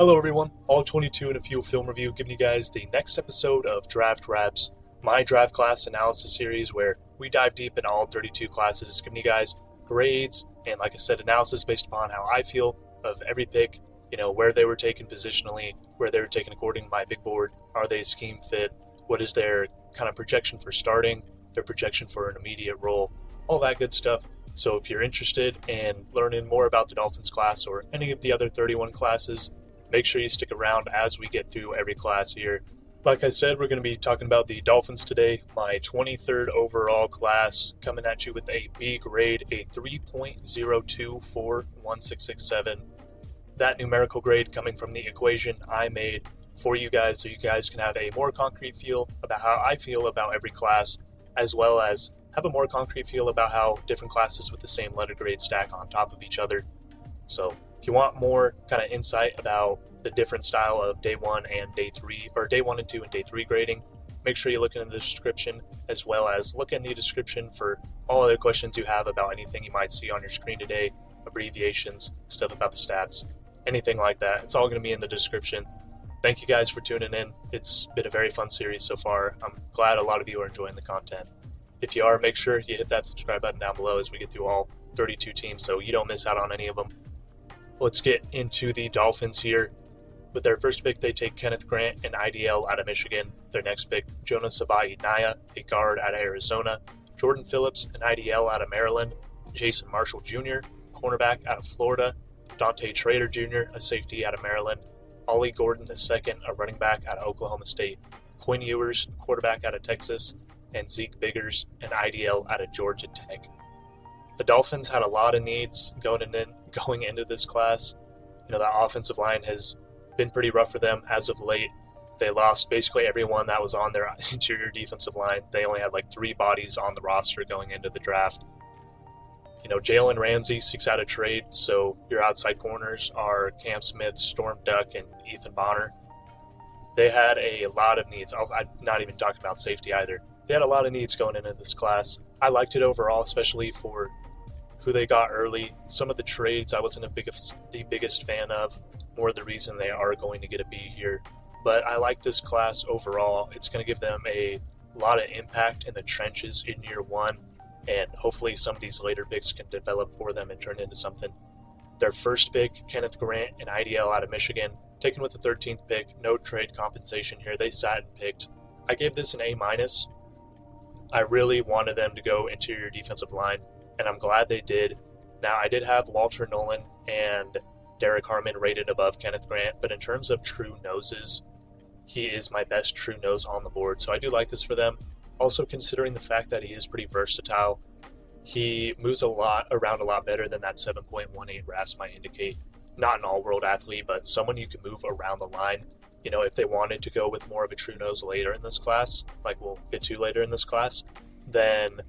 Hello everyone, all 22 and a few film review, giving you guys the next episode of Draft Wraps, my draft class analysis series where we dive deep in all 32 classes, giving you guys grades and, like I said, analysis based upon how I feel of every pick, where they were taken positionally, where they were taken according to my big board, are they scheme fit, what is their kind of projection for starting, their projection for an immediate role, all that good stuff. So if you're interested in learning more about the Dolphins class or any of the other 31 classes, make sure you stick around as we get through every class here. Like I said, we're going to be talking about the Dolphins today, my 23rd overall class, coming at you with a B grade, a 3.02 for 1667. That numerical grade coming from the equation I made for you guys so you guys can have a more concrete feel about how I feel about every class, as well as have a more concrete feel about how different classes with the same letter grade stack on top of each other. So if you want more kind of insight about the different style of day 1 and day 3, or day 1 and 2 and day 3 grading, make sure you look in the description, as well as look in the description for all other questions you have about anything you might see on your screen today, abbreviations, stuff about the stats, anything like that. It's all going to be in the description. Thank you guys for tuning in. It's been a very fun series so far. I'm glad a lot of you are enjoying the content. If you are, make sure you hit that subscribe button down below as we get through all 32 teams so you don't miss out on any of them. Let's get into the Dolphins here. With their first pick, they take Kenneth Grant, an IDL out of Michigan. Their next pick, Jonah Savaiinaya, a guard out of Arizona. Jordan Phillips, an IDL out of Maryland. Jason Marshall Jr., cornerback out of Florida. Dante Trader Jr., a safety out of Maryland. Ollie Gordon II, a running back out of Oklahoma State. Quinn Ewers, quarterback out of Texas. And Zeke Biggers, an IDL out of Georgia Tech. The Dolphins had a lot of needs going into this class. That offensive line has been pretty rough for them as of late. They lost basically everyone that was on their interior defensive line. They only had like 3 bodies on the roster going into the draft. Jalen Ramsey seeks out a trade, so your outside corners are Cam Smith, Storm Duck, and Ethan Bonner. They had a lot of needs. I'm not even talking about safety either. They had a lot of needs going into this class. I liked it overall, especially for who they got early. Some of the trades I wasn't the biggest fan of, more the reason they are going to get a B here. But I like this class overall. It's going to give them a lot of impact in the trenches in year 1, and hopefully some of these later picks can develop for them and turn into something. Their first pick, Kenneth Grant, an IDL out of Michigan, taken with the 13th pick, no trade compensation here. They sat and picked. I gave this an A-. I really wanted them to go interior defensive line, and I'm glad they did. Now, I did have Walter Nolan and Derek Harmon rated above Kenneth Grant, but in terms of true noses, he is my best true nose on the board, so I do like this for them. Also, considering the fact that he is pretty versatile, he moves around a lot better than that 7.18 RAS might indicate. Not an all-world athlete, but someone you can move around the line. If they wanted to go with more of a true nose later in this class, like we'll get to later in this class, then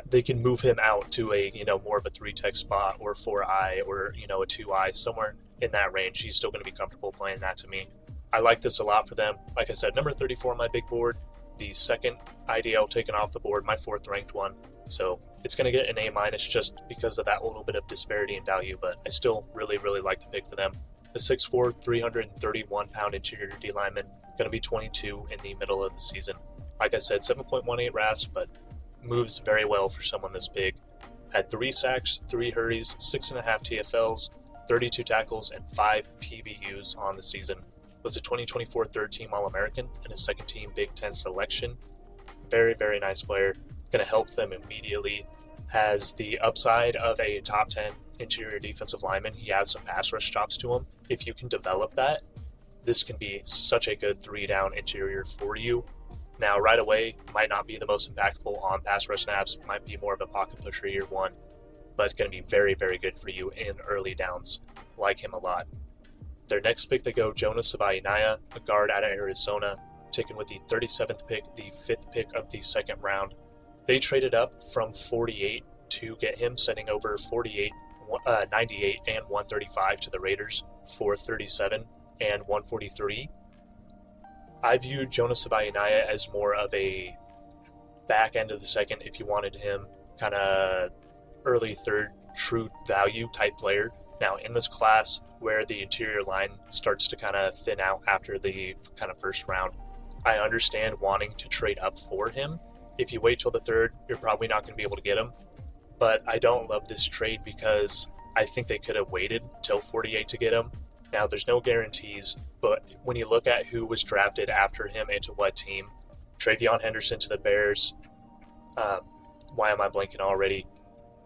they can move him out to a, more of a 3-tech spot or 4-eye or, a 2-eye, somewhere in that range. He's still going to be comfortable playing that to me. I like this a lot for them. Like I said, number 34 on my big board, the second IDL taken off the board, my 4th ranked one. So it's going to get an A- just because of that little bit of disparity in value, but I still really, really like the pick for them. The 6'4", 331-pound interior D lineman, going to be 22 in the middle of the season. Like I said, 7.18 RAS, but moves very well for someone this big. Had 3 sacks, 3 hurries, 6.5 TFLs, 32 tackles, and 5 PBUs on the season. Was a 2024 third-team All-American and a second-team Big Ten selection. Very, very nice player. Going to help them immediately. Has the upside of a top 10 interior defensive lineman. He has some pass rush chops to him. If you can develop that, this can be such a good 3-down interior for you. Now, right away, might not be the most impactful on pass rush snaps, might be more of a pocket pusher year 1, but it's going to be very, very good for you in early downs. Like him a lot. Their next pick, they go Jonah Savaiinaya, a guard out of Arizona, taken with the 37th pick, the 5th pick of the 2nd round. They traded up from 48 to get him, sending over 98 and 135 to the Raiders for 37 and 143. I viewed Jonah Savaiinaya as more of a back end of the second if you wanted him, kind of early third true value type player Now, in this class, where the interior line starts to kind of thin out after the kind of first round, I understand wanting to trade up for him. If you wait till the third, you're probably not going to be able to get him. But I don't love this trade because I think they could have waited till 48 to get him. Now, there's no guarantees, but when you look at who was drafted after him into what team, Travion Henderson to the Bears. Why am I blanking already?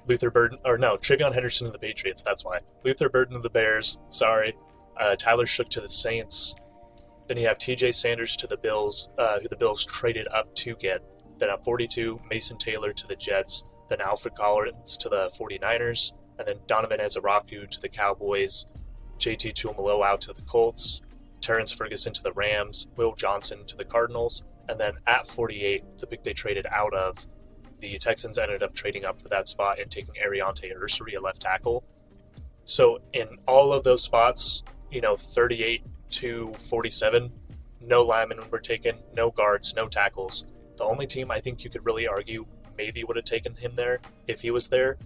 Travion Henderson to the Patriots, that's why. Luther Burden to the Bears, sorry. Tyler Shook to the Saints. Then you have TJ Sanders to the Bills, who the Bills traded up to get. Then at 42, Mason Taylor to the Jets. Then Alfred Collins to the 49ers. And then Donovan Ezaraku to the Cowboys. JT Tuimoloau to the Colts. Terrence Ferguson to the Rams. Will Johnson to the Cardinals. And then at 48, the pick they traded out of, the Texans ended up trading up for that spot and taking Ariante Ursary, a left tackle. So in all of those spots, 38 to 47, no linemen were taken, no guards, no tackles. The only team I think you could really argue maybe would have taken him there if he was there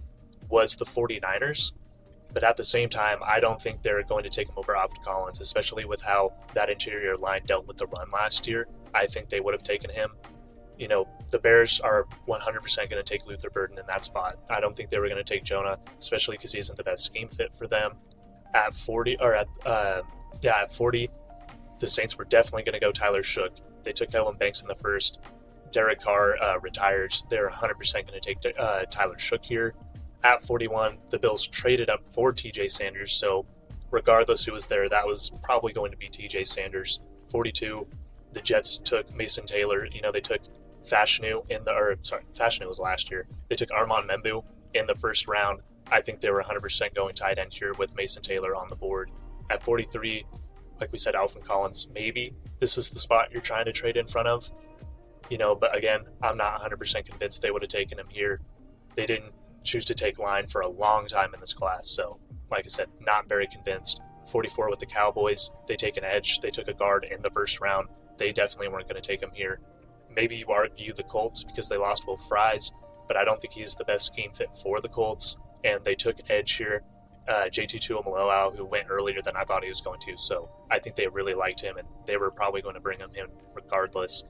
was the 49ers. But at the same time, I don't think they're going to take him over Alfred Collins, especially with how that interior line dealt with the run last year. I think they would have taken him. The Bears are 100% going to take Luther Burden in that spot. I don't think they were going to take Jonah, especially because he isn't the best scheme fit for them. At 40, the Saints were definitely going to go Tyler Shook. They took Kevin Banks in the first. Derek Carr retires. They're 100% going to take Tyler Shook here. At 41, the Bills traded up for TJ Sanders, so regardless who was there, that was probably going to be TJ Sanders. 42, the Jets took Mason Taylor. They took Fashanu Fashanu was last year. They took Armand Membu in the first round. I think they were 100% going tight end here with Mason Taylor on the board. At 43, like we said, Alfred Collins, maybe this is the spot you're trying to trade in front of. But again, I'm not 100% convinced they would have taken him here. They didn't choose to take line for a long time in this class. So, like I said, not very convinced. 44 with the Cowboys, they take an edge. They took a guard in the first round. They definitely weren't going to take him here. Maybe you argue the Colts because they lost Will Fries, but I don't think he's the best scheme fit for the Colts. And they took edge here. JT Tuimoloau, who went earlier than I thought he was going to. So I think they really liked him, and they were probably going to bring him in regardless.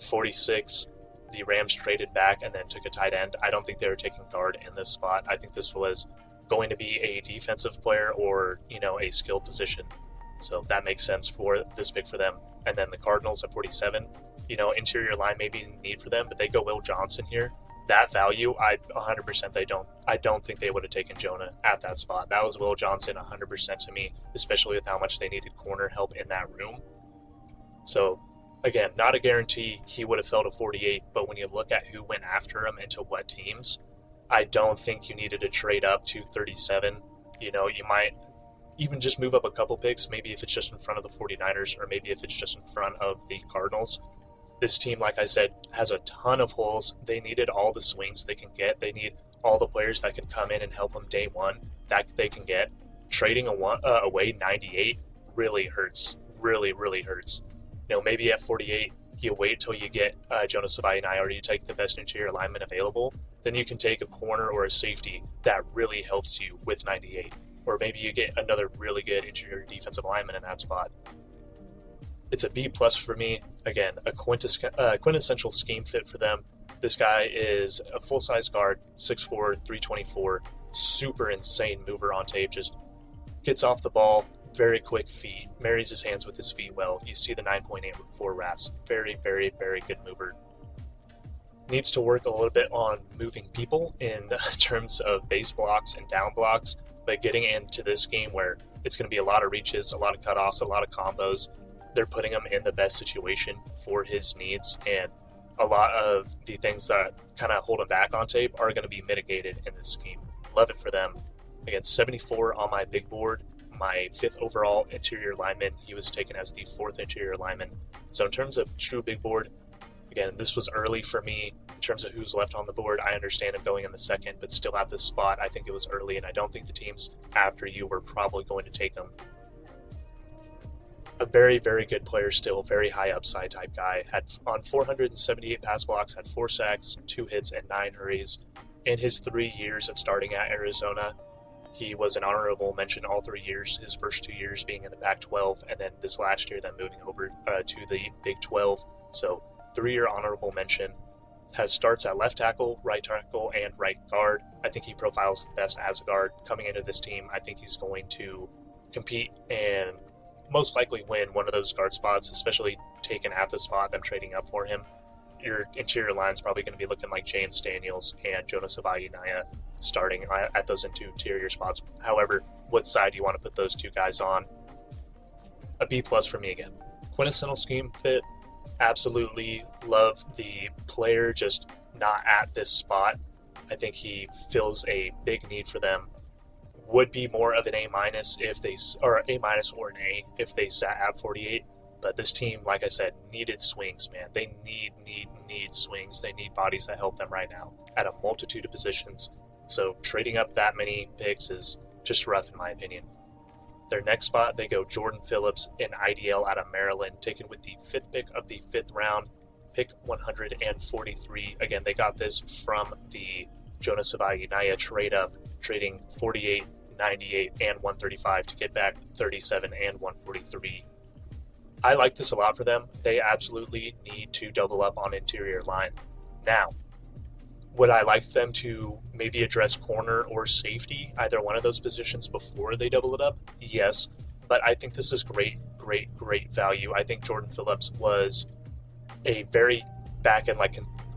46, the Rams traded back and then took a tight end. I don't think they were taking guard in this spot. I think this was going to be a defensive player or, a skill position. So that makes sense for this pick for them. And then the Cardinals at 47, interior line may be in need for them, but they go Will Johnson here. That value, I don't think they would have taken Jonah at that spot. That was Will Johnson 100% to me, especially with how much they needed corner help in that room. So again, not a guarantee he would have fell to 48, but when you look at who went after him and to what teams, I don't think you needed to trade up to 37. You might even just move up a couple picks, maybe if it's just in front of the 49ers or maybe if it's just in front of the Cardinals. This team, like I said, has a ton of holes. They needed all the swings they can get. They need all the players that can come in and help them day one that they can get. Trading away 98 really hurts. Really, really hurts. Maybe at 48, you wait till you get Jonah Savaiinai or you take the best interior lineman available. Then you can take a corner or a safety that really helps you with 98. Or maybe you get another really good interior defensive lineman in that spot. It's a B plus for me. Again, a quintessential scheme fit for them. This guy is a full-size guard, 6'4", 324, super insane mover on tape, just gets off the ball, very quick feet, marries his hands with his feet well. You see the 9.84 RAS. Very, very, very good mover. Needs to work a little bit on moving people in terms of base blocks and down blocks, but getting into this game where it's going to be a lot of reaches, a lot of cutoffs, a lot of combos, they're putting him in the best situation for his needs, and a lot of the things that kind of hold him back on tape are going to be mitigated in this scheme. Love it for them. Again, 74 on my big board. My 5th overall interior lineman. He was taken as the 4th interior lineman. So in terms of true big board, again, this was early for me in terms of who's left on the board. I understand him going in the 2nd, but still at this spot, I think it was early, and I don't think the teams after you were probably going to take him. A very, very good player still, very high upside type guy. Had on 478 pass blocks, had 4 sacks, 2 hits, and 9 hurries in his 3 years of starting at Arizona. He was an honorable mention all 3 years, his first 2 years being in the Pac-12, and then this last year then moving over to the Big 12. So 3-year honorable mention. Has starts at left tackle, and right guard. I think he profiles the best as a guard. Coming into this team, I think he's going to compete and most likely win one of those guard spots, especially taken at the spot, them trading up for him. Your interior line's probably going to be looking like James Daniels and Jonah Savaiinaya starting at those interior spots. However, what side do you want to put those two guys on? A B+ for me again. Quintessential scheme fit. Absolutely love the player, just not at this spot. I think he fills a big need for them. Would be more of an A- if they, or A- or an A if they sat at 48. But this team, like I said, needed swings, man. They need swings. They need bodies that help them right now at a multitude of positions. So trading up that many picks is just rough in my opinion. Their next spot, they go Jordan Phillips, an IDL out of Maryland, taken with the 5th pick of the 5th round, pick 143. Again, they got this from the Jonah Savaiinaya trade up, trading 48, 98, and 135 to get back 37 and 143. I like this a lot for them. They absolutely need to double up on interior line. Now, would I like them to maybe address corner or safety, either one of those positions before they double it up? Yes, but I think this is great value. I think Jordan Phillips was a very back-end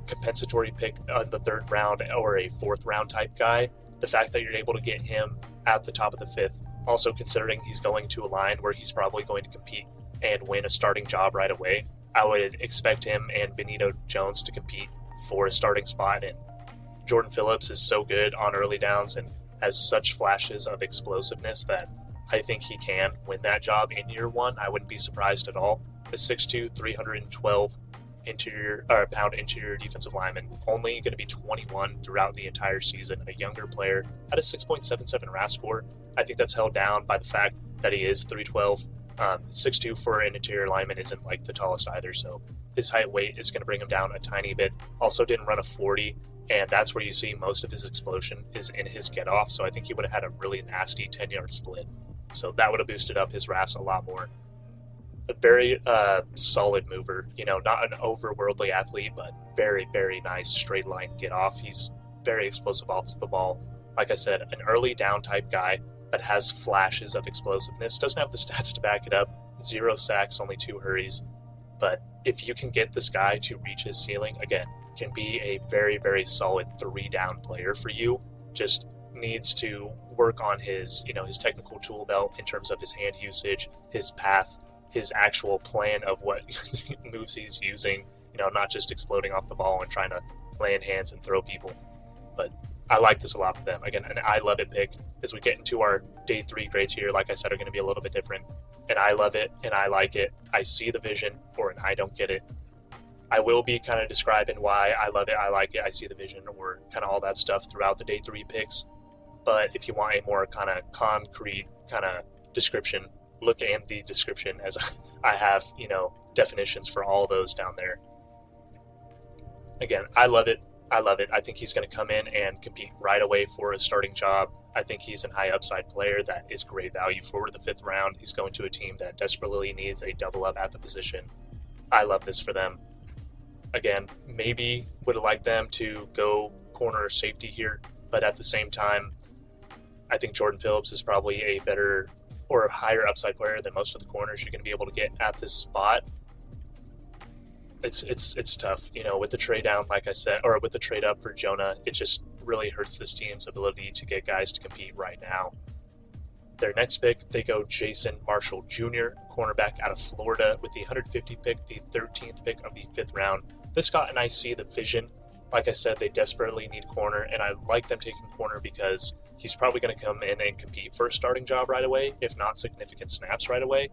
compensatory pick on the 3rd round or a 4th round type guy. The fact that you're able to get him at the top of the 5th, also considering he's going to a line where he's probably going to compete and win a starting job right away, I would expect him and Benito Jones to compete for a starting spot. And Jordan Phillips is so good on early downs and has such flashes of explosiveness that I think he can win that job in year 1. I wouldn't be surprised at all. A 6'2", 312 pound interior defensive lineman, only going to be 21 throughout the entire season, a younger player at a 6.77 RAS score. I think that's held down by the fact that he is 312. 6'2" for an interior lineman isn't like the tallest either, so his height weight is going to bring him down a tiny bit. Also didn't run a 40, and that's where you see most of his explosion is in his get-off, so I think he would have had a really nasty 10-yard split. So that would have boosted up his RAS a lot more. A very solid mover, not an overworldly athlete, but very, very nice straight line get-off. He's very explosive off the ball. Like I said, an early down type guy, but has flashes of explosiveness. Doesn't have the stats to back it up. 0 sacks, only 2 hurries. But if you can get this guy to reach his ceiling, again, can be a very, very solid 3-down player for you. Just needs to work on his technical tool belt in terms of his hand usage, his path, his actual plan of what moves he's using, not just exploding off the ball and trying to land hands and throw people. But I like this a lot for them. Again, an I love it pick. As we get into our day 3 grades here, like I said, are going to be a little bit different. And I love it, and I like it. I see the vision, or an I don't get it. I will be kind of describing why I love it, I like it, I see the vision, or kind of all that stuff throughout the day 3 picks. But if you want a more kind of concrete kind of description, look in the description, as I have, definitions for all those down there. Again, I love it. I think he's going to come in and compete right away for a starting job. I think he's a high upside player that is great value for the 5th round. He's going to a team that desperately needs a double up at the position. I love this for them. Again, maybe would have liked them to go corner or safety here, but at the same time, I think Jordan Phillips is probably a better or a higher upside player than most of the corners you're going to be able to get at this spot. It's tough, with the trade down, like I said, or with the trade up for Jonah, it just really hurts this team's ability to get guys to compete right now. Their next pick, they go Jason Marshall Jr., cornerback out of Florida, with the 150th pick, the 13th pick of the 5th round. This got an I see the vision. Like I said, they desperately need corner, and I like them taking corner because he's probably going to come in and compete for a starting job right away, if not significant snaps right away.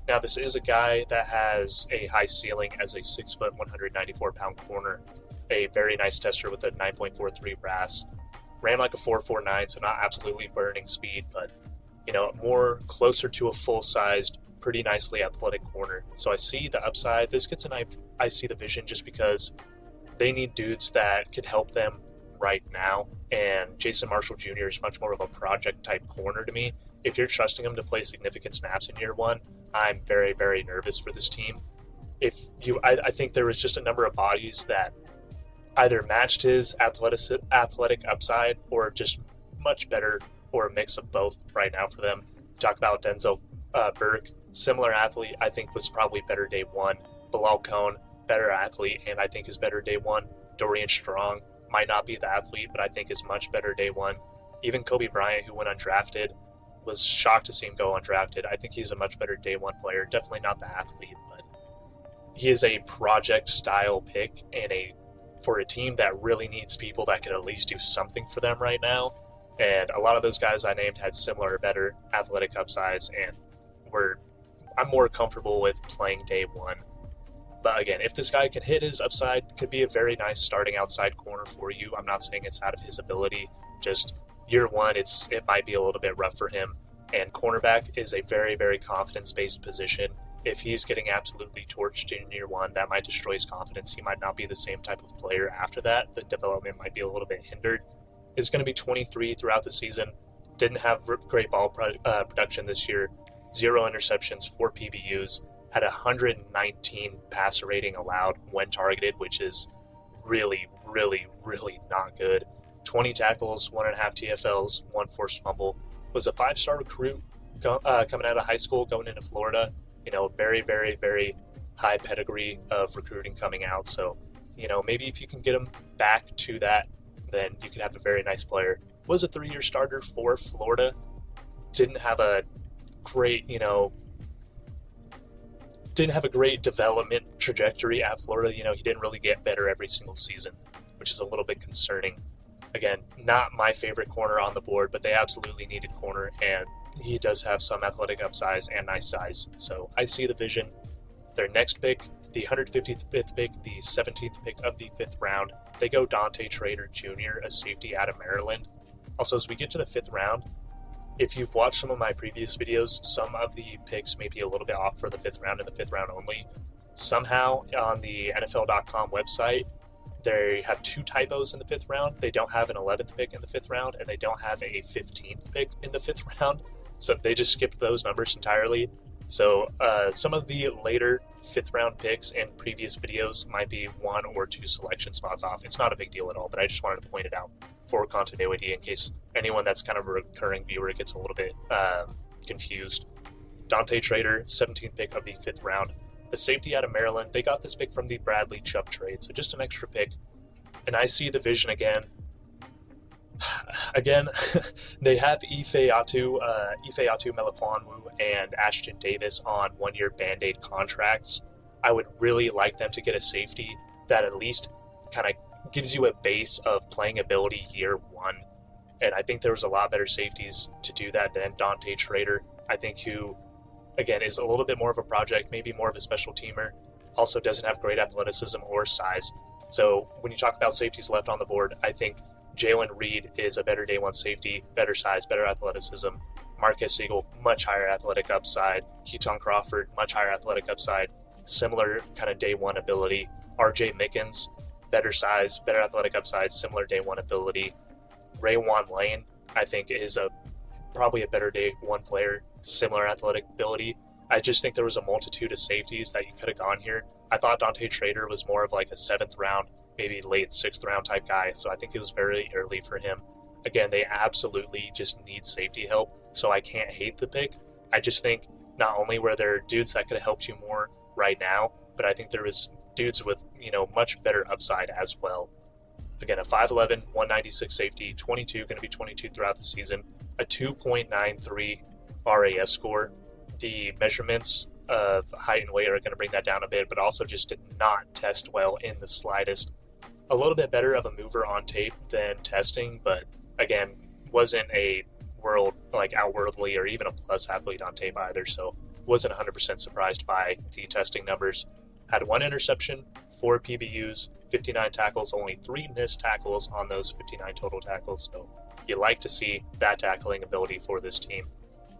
Now, this is a guy that has a high ceiling as a 6 foot, 194-pound corner, a very nice tester with a 9.43 RAS. Ran like a 4.49, so not absolutely burning speed, but, more closer to a full-sized, pretty nicely athletic corner. So I see the upside. This gets an I see the vision just because they need dudes that could help them right now and Jason Marshall Jr. is much more of a project-type corner to me. If you're trusting him to play significant snaps in year one, I'm very, very nervous for this team. I think there was just a number of bodies that either matched his athletic upside or just much better, or a mix of both right now for them. Talk about Denzel Burke, similar athlete, I think was probably better day one. Bilal Cohn, better athlete, and I think is better day one. Dorian Strong might not be the athlete, but I think is much better day one. Even Kobe Bryant, who went undrafted, was shocked to see him go undrafted. I think he's a much better day one player. Definitely not the athlete, but he is a project style pick, and for a team that really needs people that could at least do something for them right now. And a lot of those guys I named had similar or better athletic upsides, and I'm more comfortable with playing day one. But again, if this guy can hit his upside, could be a very nice starting outside corner for you. I'm not saying it's out of his ability. Just year one, it might be a little bit rough for him. And cornerback is a very, very confidence-based position. If he's getting absolutely torched in year one, that might destroy his confidence. He might not be the same type of player after that. The development might be a little bit hindered. Is going to be 23 throughout the season. Didn't have great ball production this year. 0 interceptions, 4 PBUs. Had 119 passer rating allowed when targeted, which is really, really, really not good. 20 tackles, 1.5 TFLs, 1 forced fumble. Was a 5-star recruit coming out of high school, going into Florida. Very, very, very high pedigree of recruiting coming out. So, maybe if you can get him back to that, then you could have a very nice player. Was a 3-year starter for Florida. Didn't have a great, development trajectory at Florida. He didn't really get better every single season, which is a little bit concerning. Again, not my favorite corner on the board, but they absolutely needed corner, and he does have some athletic upsides and nice size. So I see the vision. Their next pick, the 155th pick, the 17th pick of the 5th round, they go Dante Trader Jr., a safety out of Maryland. Also, as we get to the 5th round, if you've watched some of my previous videos, some of the picks may be a little bit off for the 5th round and the 5th round only. Somehow, on the NFL.com website, they have 2 typos in the 5th round. They don't have an 11th pick in the 5th round, and they don't have a 15th pick in the 5th round. So they just skipped those numbers entirely. So some of the later 5th round picks in previous videos might be 1 or 2 selection spots off. It's not a big deal at all, but I just wanted to point it out for continuity in case anyone that's kind of a recurring viewer gets a little bit confused. Dante Trader, 17th pick of the 5th round. The safety out of Maryland, they got this pick from the Bradley Chubb trade, so just an extra pick. And I see the vision again. Again, they have Ifeatu Melifonwu and Ashton Davis on 1-year Band-Aid contracts. I would really like them to get a safety that at least kind of gives you a base of playing ability year one. And I think there was a lot better safeties to do that than Dante Trader. I think who, again, is a little bit more of a project, maybe more of a special teamer. Also doesn't have great athleticism or size. So when you talk about safeties left on the board, I think Jalen Reed is a better day one safety, better size, better athleticism. Marquez Siegel, much higher athletic upside. Keaton Crawford, much higher athletic upside. Similar kind of day one ability. RJ Mickens, better size, better athletic upside, similar day one ability. Raywan Lane, I think, is probably a better day one player, similar athletic ability. I just think there was a multitude of safeties that you could have gone here. I thought Dante Trader was more of like a 7th round, maybe late 6th round type guy, so I think it was very early for him. Again, they absolutely just need safety help, so I can't hate the pick. I just think not only were there dudes that could have helped you more right now, but I think there was dudes with, much better upside as well. Again, a 5'11", 196 safety, 22, going to be 22 throughout the season, a 2.93 RAS score. The measurements of height and weight are going to bring that down a bit, but also just did not test well in the slightest. A little bit better of a mover on tape than testing, but again, wasn't a outwardly or even a plus athlete on tape either, so wasn't 100% surprised by the testing numbers. Had 1 interception, 4 PBUs, 59 tackles, only 3 missed tackles on those 59 total tackles, so you like to see that tackling ability for this team.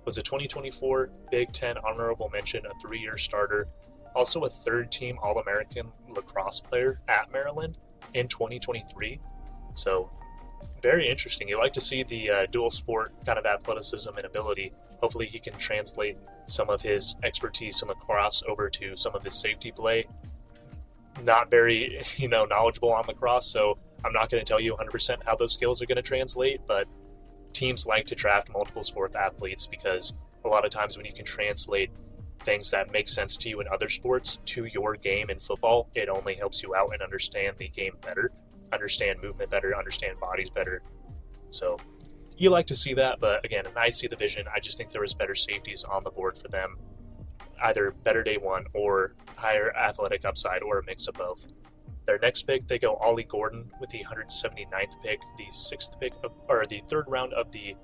Was a 2024 Big Ten honorable mention, a 3-year starter, also a 3rd-team All-American lacrosse player at Maryland in 2023. So very interesting. You like to see the dual sport kind of athleticism and ability. Hopefully he can translate some of his expertise in the cross over to some of his safety play. Not very, knowledgeable on the cross, so I'm not going to tell you 100% how those skills are going to translate, but teams like to draft multiple sport athletes because a lot of times when you can translate things that make sense to you in other sports to your game in football, it only helps you out and understand the game better, understand movement better, understand bodies better. So you like to see that, but again, I see the vision. I just think there was better safeties on the board for them, either better day one or higher athletic upside or a mix of both. Their next pick, they go Ollie Gordon with the 179th pick, the third round of the,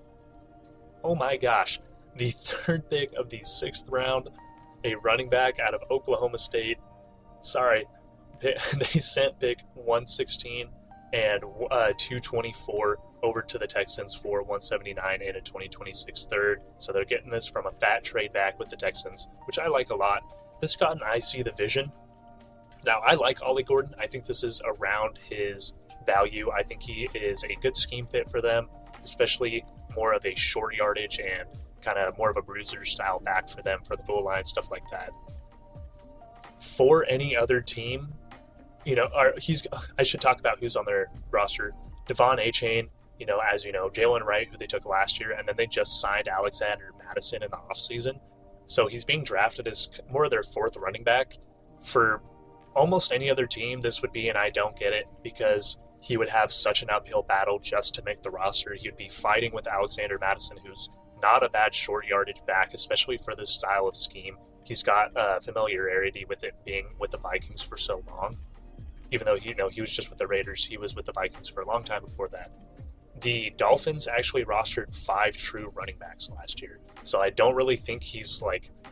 the third pick of the 6th round, a running back out of Oklahoma State. Sorry, they sent pick 116 and 224 over to the Texans for 179 and a 2026 third. So they're getting this from a fat trade back with the Texans, which I like a lot. This got an I see the vision. Now, I like Ollie Gordon. I think this is around his value. I think he is a good scheme fit for them, especially more of a short yardage and kind of more of a bruiser style back for them for the goal line, stuff like that. For any other team, I should talk about who's on their roster. Devon Achane, as you know, Jalen Wright, who they took last year, and then they just signed Alexander Madison in the offseason. So he's being drafted as more of their 4th running back. For almost any other team, this would be an I don't get it, because he would have such an uphill battle just to make the roster. He would be fighting with Alexander Madison, who's not a bad short yardage back, especially for this style of scheme. He's got familiarity with it being with the Vikings for so long. Even though he was just with the Raiders, he was with the Vikings for a long time before that. The Dolphins actually rostered 5 true running backs last year. So I don't really think he's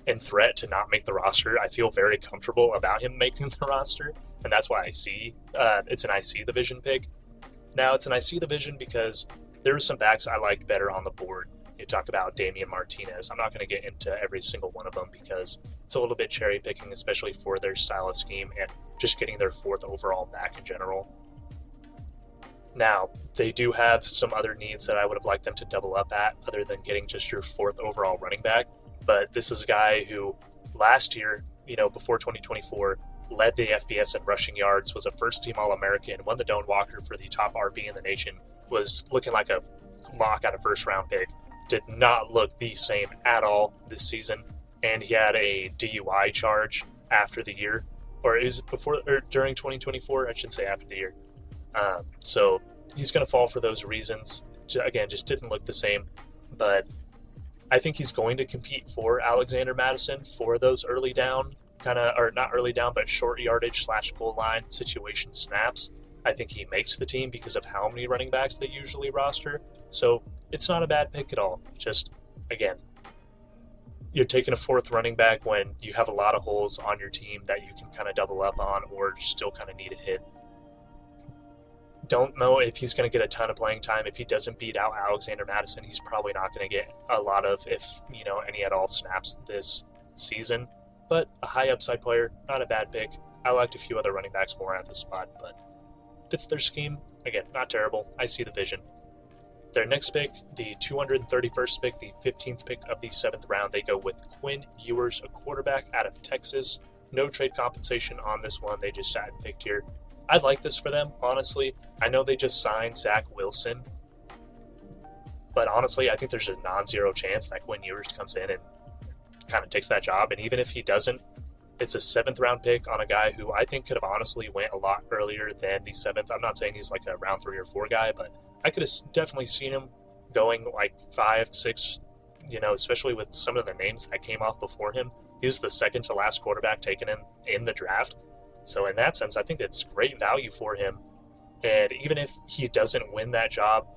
in threat to not make the roster. I feel very comfortable about him making the roster, and that's why I see it's an I see the vision pick. Now, it's an I see the vision because there are some backs I liked better on the board. You talk about Damian Martinez. I'm not going to get into every single one of them because it's a little bit cherry picking, especially for their style of scheme and just getting their 4th overall back in general. Now, they do have some other needs that I would have liked them to double up at, other than getting just your 4th overall running back. But this is a guy who last year, before 2024, led the FBS in rushing yards, was a first-team All-American, won the Doan Walker for the top RB in the nation, was looking like a lock at a first-round pick. Did not look the same at all this season, and he had a DUI charge after the year, or is it before or during 2024? I shouldn't say after the year. So he's going to fall for those reasons. Again, just didn't look the same, but I think he's going to compete for Alexander Madison for those early down or not early down, but short yardage / goal line situation snaps. I think he makes the team because of how many running backs they usually roster. So it's not a bad pick at all. Just, again, you're taking a 4th running back when you have a lot of holes on your team that you can kind of double up on or still kind of need a hit. Don't know if he's going to get a ton of playing time. If he doesn't beat out Alexander Madison, he's probably not going to get a lot of, any at all snaps this season. But a high upside player, not a bad pick. I liked a few other running backs more at this spot, but fits their scheme. Again, not terrible. I see the vision. Their next pick, the 231st pick, the 15th pick of the 7th round, they go with Quinn Ewers, a quarterback out of Texas. No trade compensation on this one. They just sat and picked here. I like this for them, honestly. I know they just signed Zach Wilson, but honestly, I think there's a non-zero chance that Quinn Ewers comes in and kind of takes that job. And even if he doesn't, it's a 7th round pick on a guy who I think could have honestly went a lot earlier than the 7th. I'm not saying he's like a round 3 or 4 guy, but I could have definitely seen him going 5, 6, especially with some of the names that came off before him. He was the 2nd to last quarterback taken in the draft. So in that sense, I think it's great value for him. And even if he doesn't win that job,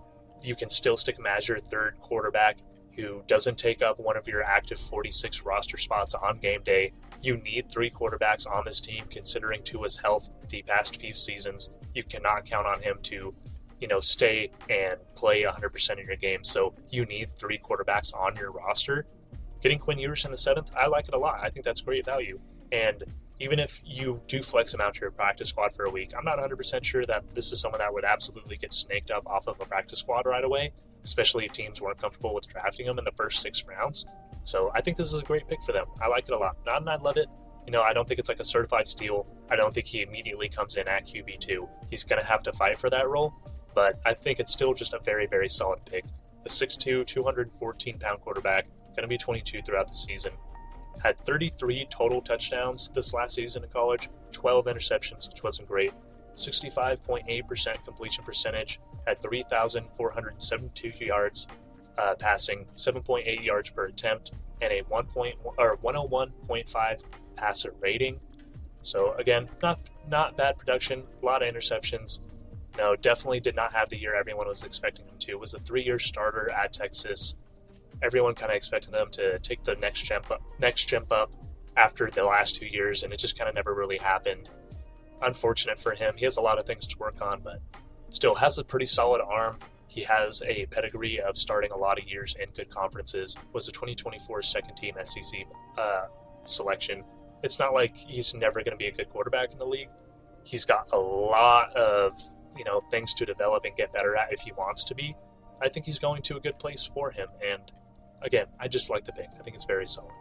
you can still stick him as your 3rd quarterback who doesn't take up one of your active 46 roster spots on game day. You need 3 quarterbacks on this team, considering Tua's health the past few seasons. You cannot count on him to, stay and play 100% in your game. So you need 3 quarterbacks on your roster. Getting Quinn Ewers in the 7th, I like it a lot. I think that's great value. And even if you do flex him out to your practice squad for a week, I'm not 100% sure that this is someone that would absolutely get snaked up off of a practice squad right away, especially if teams weren't comfortable with drafting him in the first 6 rounds. So I think this is a great pick for them. I like it a lot. Not and I love it. I don't think it's like a certified steal. I don't think he immediately comes in at QB2. He's going to have to fight for that role, but I think it's still just a very, very solid pick. A 6'2", 214-pound quarterback, going to be 22 throughout the season. Had 33 total touchdowns this last season in college, 12 interceptions, which wasn't great. 65.8% completion percentage, had 3,472 yards passing, 7.8 yards per attempt, and a 101.5 passer rating. So again, not bad production, a lot of interceptions. No, definitely did not have the year everyone was expecting him to. Was a 3-year starter at Texas. Everyone kind of expected him to take the next jump up after the last 2 years, and it just kind of never really happened. Unfortunate for him. He has a lot of things to work on, but still has a pretty solid arm. He has a pedigree of starting a lot of years in good conferences. Was a 2024 second-team SEC selection. It's not like he's never going to be a good quarterback in the league. He's got a lot of things to develop and get better at if he wants to be. I think he's going to a good place for him, and again, I just like the pick. I think it's very solid.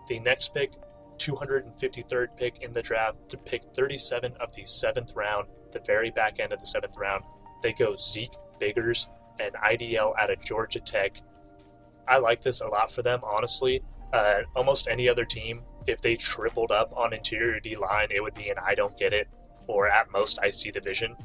The next pick, 253rd pick in the draft, to pick 37 of the 7th round, the very back end of the 7th round. They go Zeke Biggers, an IDL out of Georgia Tech. I like this a lot for them, honestly. Almost any other team, if they tripled up on interior D-line, it would be an I don't get it, or at most I see division.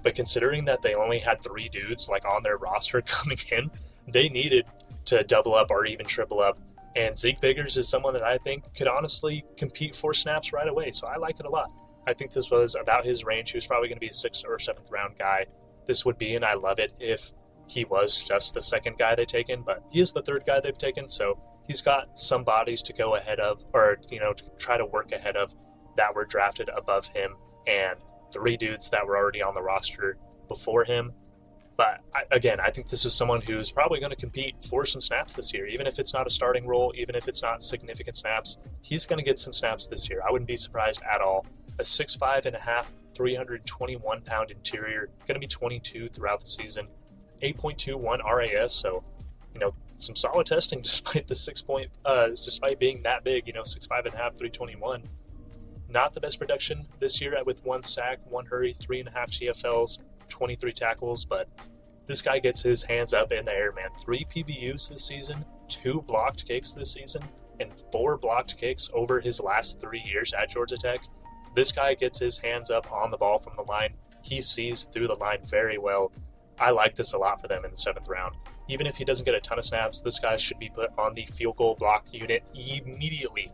But considering that they only had 3 dudes on their roster coming in, they needed to double up or even triple up. And Zeke Biggers is someone that I think could honestly compete for snaps right away. So I like it a lot. I think this was about his range. He was probably going to be a 6th or 7th round guy. This would be, and I love it if he was just the 2nd guy they've taken, but he is the 3rd guy they've taken. So he's got some bodies to go ahead of, or, to try to work ahead of that were drafted above him, and 3 dudes that were already on the roster before him. But again, I think this is someone who's probably going to compete for some snaps this year. Even if it's not a starting role, even if it's not significant snaps, he's going to get some snaps this year. I wouldn't be surprised at all. A 6'5.5", 321-pound interior, going to be 22 throughout the season. 8.21 RAS, so some solid testing despite the despite being that big. 6'5.5", 321. Not the best production this year with 1 sack, 1 hurry, 3.5 TFLs, 23 tackles, but this guy gets his hands up in the air, man. 3 PBUs this season, 2 blocked kicks this season, and 4 blocked kicks over his last 3 years at Georgia Tech. This guy gets his hands up on the ball from the line. He sees through the line very well. I like this a lot for them in the 7th round. Even if he doesn't get a ton of snaps, this guy should be put on the field goal block unit immediately.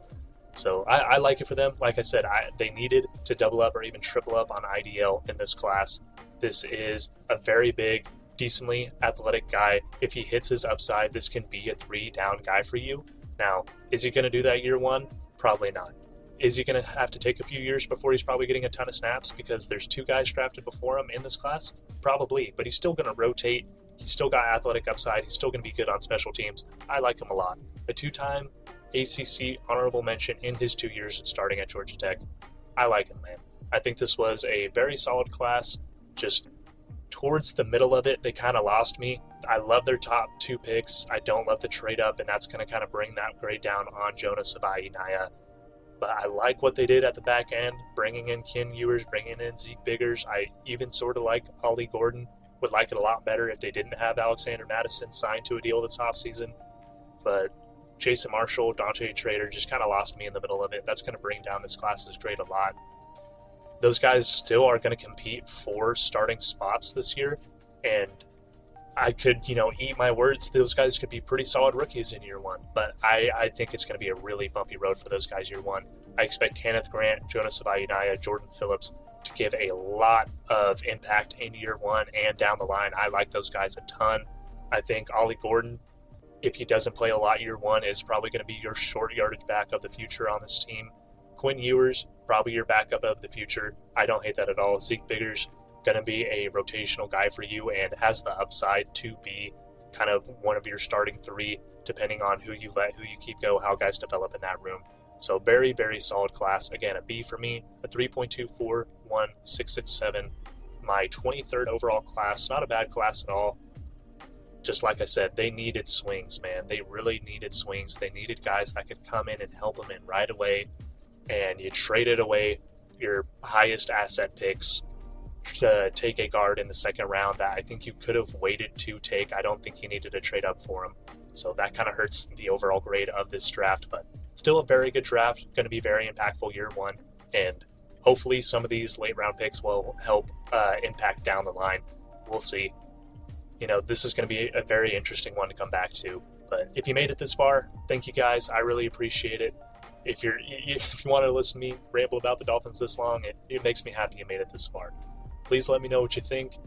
So I like it for them. Like I said, they needed to double up or even triple up on IDL in this class. This is a very big, decently athletic guy. If he hits his upside, this can be a 3-down guy for you. Now, is he going to do that year 1? Probably not. Is he going to have to take a few years before he's probably getting a ton of snaps because there's 2 guys drafted before him in this class? Probably, but he's still going to rotate. He's still got athletic upside. He's still going to be good on special teams. I like him a lot. A 2-time ACC honorable mention in his 2 years starting at Georgia Tech. I like him, man. I think this was a very solid class. Just towards the middle of it, they kind of lost me. I love their top 2 picks. I don't love the trade up, and that's going to kind of bring that grade down on Jonas Savaiinaya. But I like what they did at the back end, bringing in Ken Ewers, bringing in Zeke Biggers. I even sort of like Ollie Gordon. Would like it a lot better if they didn't have Alexander Madison signed to a deal this offseason. But Jason Marshall, Dante Trader just kind of lost me in the middle of it. That's going to bring down this class's grade a lot. Those guys still are going to compete for starting spots this year, and I could, eat my words. Those guys could be pretty solid rookies in year 1, but I think it's going to be a really bumpy road for those guys year 1. I expect Kenneth Grant, Jonas Savaiinaya, Jordan Phillips to give a lot of impact in year 1 and down the line. I like those guys a ton. I think Ollie Gordon, if he doesn't play a lot year 1, is probably going to be your short yardage back of the future on this team. Quinn Ewers, probably your backup of the future. I don't hate that at all. Zeke Biggers, going to be a rotational guy for you and has the upside to be kind of one of your starting 3, depending on who you let, who you keep go, how guys develop in that room. So very, very solid class. Again, a B for me, a 3.24, 667. My 23rd overall class, not a bad class at all. Just like I said, they needed swings, man. They really needed swings. They needed guys that could come in and help them in right away. And you traded away your highest asset picks to take a guard in the second round that I think you could have waited to take. I don't think you needed to trade up for him. So that kind of hurts the overall grade of this draft, but still a very good draft, going to be very impactful year one, and hopefully some of these late round picks will help impact down the line. We'll see. This is going to be a very interesting one to come back to, but if you made it this far, thank you guys. I really appreciate it. If you want to listen to me ramble about the Dolphins this long, it makes me happy you made it this far. Please let me know what you think,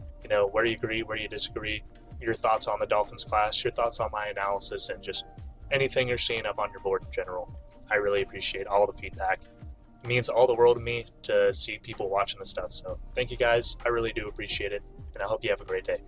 where you agree, where you disagree, your thoughts on the Dolphins class, your thoughts on my analysis, and just anything you're seeing up on your board in general. I really appreciate all the feedback. It means all the world to me to see people watching this stuff. So thank you guys. I really do appreciate it, and I hope you have a great day.